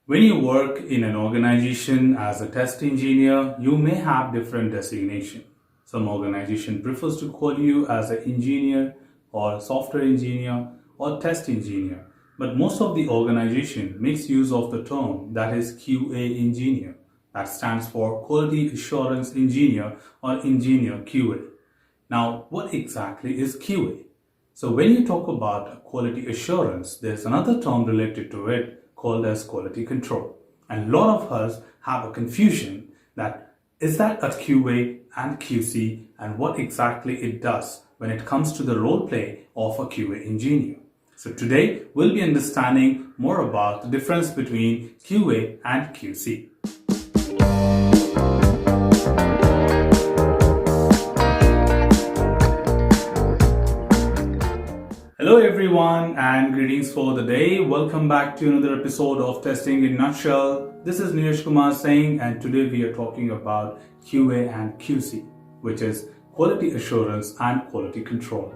When you work in an organization as a test engineer, you may have different designation. Some organization prefers to call you as an engineer or software engineer or test engineer. But most of the organization makes use of the term that is QA engineer. That stands for Quality Assurance Engineer or Engineer QA. Now, what exactly is QA? So when you talk about quality assurance, there's another term related to it called as quality control. And a lot of us have a confusion that is that a QA and QC and what exactly it does when it comes to the role play of a QA engineer. So today we'll be understanding more about the difference between QA and QC. Hello everyone and greetings for the day. Welcome back to another episode of Testing in Nutshell. This is Neeraj Kumar Singh and today we are talking about QA and QC, which is quality assurance and quality control.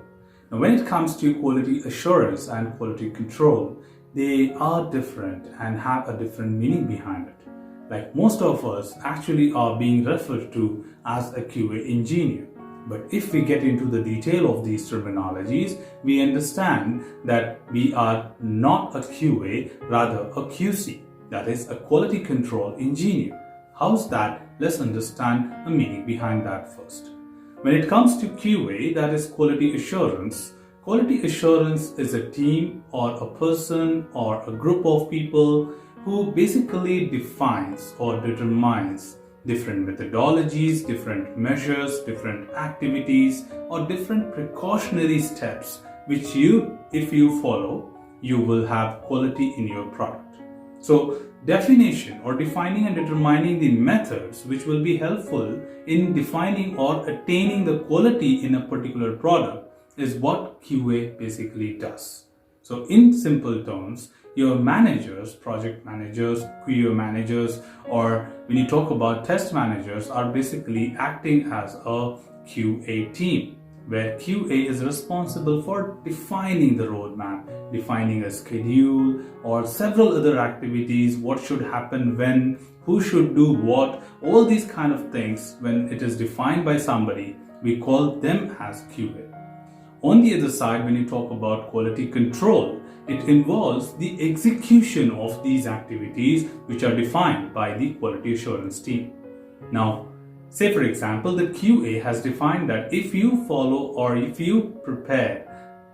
Now when it comes to quality assurance and quality control, they are different and have a different meaning behind it. Like most of us actually are being referred to as a QA engineer. But if we get into the detail of these terminologies, we understand that we are not a QA, rather a QC, that is a quality control engineer. How's that? Let's understand the meaning behind that first. When it comes to QA, that is quality assurance is a team or a person or a group of people who basically defines or determines different methodologies, different measures, different activities, or different precautionary steps which if you follow, you will have quality in your product. So definition or defining and determining the methods which will be helpful in defining or attaining the quality in a particular product is what QA basically does. So in simple terms, your managers, project managers, QA managers, or when you talk about test managers are basically acting as a QA team, where QA is responsible for defining the roadmap, defining a schedule or several other activities, what should happen when, who should do what, all these kind of things. When it is defined by somebody, we call them as QA. On the other side, when you talk about quality control, it involves the execution of these activities which are defined by the quality assurance team. Now, say for example, the QA has defined that if you follow or if you prepare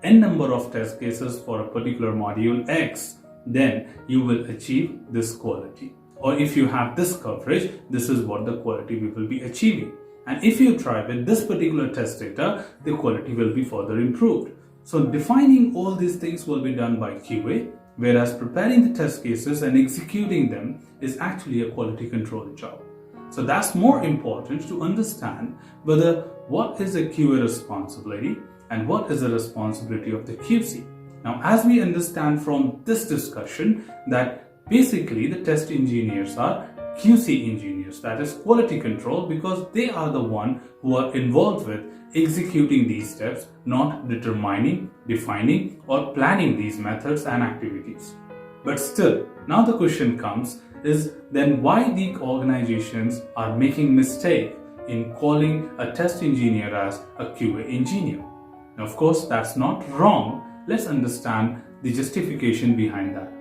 n number of test cases for a particular module X, then you will achieve this quality. Or if you have this coverage, this is what the quality we will be achieving. And if you try with this particular test data, the quality will be further improved. So defining all these things will be done by QA, whereas preparing the test cases and executing them is actually a quality control job. So that's more important to understand whether what is a QA responsibility and what is the responsibility of the QC. Now, as we understand from this discussion that basically the test engineers are QC engineers, that is quality control, because they are the one who are involved with executing these steps, not determining, defining or planning these methods and activities. But still, now the question comes is then why the organizations are making mistake in calling a test engineer as a QA engineer. Now, of course, that's not wrong. Let's understand the justification behind that.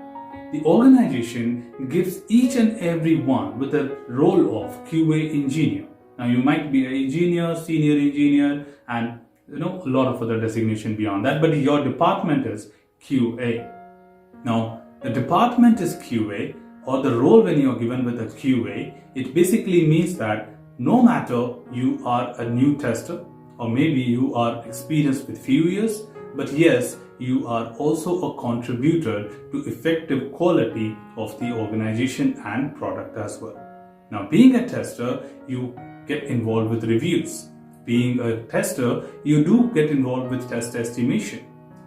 The organization gives each and every one with a role of QA engineer. Now you might be an engineer, senior engineer, and a lot of other designation beyond that, but your department is QA. Now the department is QA, or the role when you are given with a QA, it basically means that no matter you are a new tester or maybe you are experienced with few years, but yes, you are also a contributor to effective quality of the organization and product as well. Now, being a tester, you get involved with reviews. Being a tester, you do get involved with test estimation.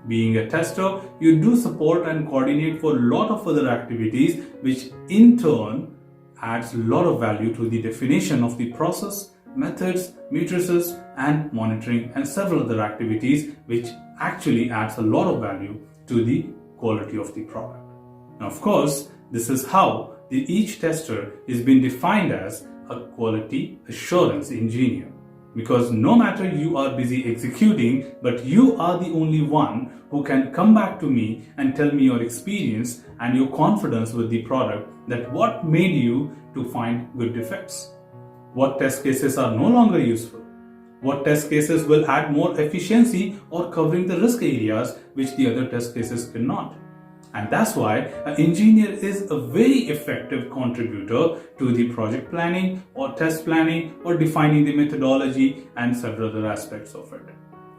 Being a tester, you do support and coordinate for a lot of other activities, which in turn adds a lot of value to the definition of the process, methods, matrices, and monitoring, and several other activities which actually adds a lot of value to the quality of the product. Now, of course, This is how each tester is being defined as a quality assurance engineer. Because no matter you are busy executing, but you are the only one who can come back to me and tell me your experience and your confidence with the product, that what made you to find good defects. What test cases are no longer useful? What test cases will add more efficiency or covering the risk areas which the other test cases cannot? And that's why an engineer is a very effective contributor to the project planning or test planning or defining the methodology and several other aspects of it.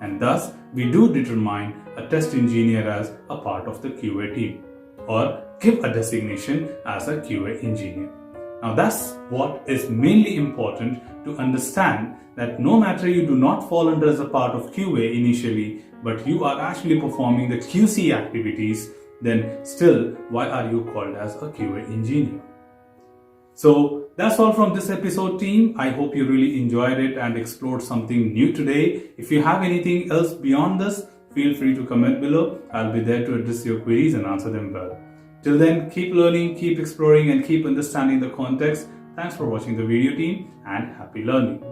And thus, we do determine a test engineer as a part of the QA team or give a designation as a QA engineer. Now that's what is mainly important to understand, that no matter you do not fall under as a part of QA initially, but you are actually performing the QC activities, then still, why are you called as a QA engineer? So that's all from this episode, team. I hope you really enjoyed it and explored something new today. If you have anything else beyond this, feel free to comment below. I'll be there to address your queries and answer them well. Till then, keep learning, keep exploring, and keep understanding the context. Thanks for watching the video, team, and happy learning.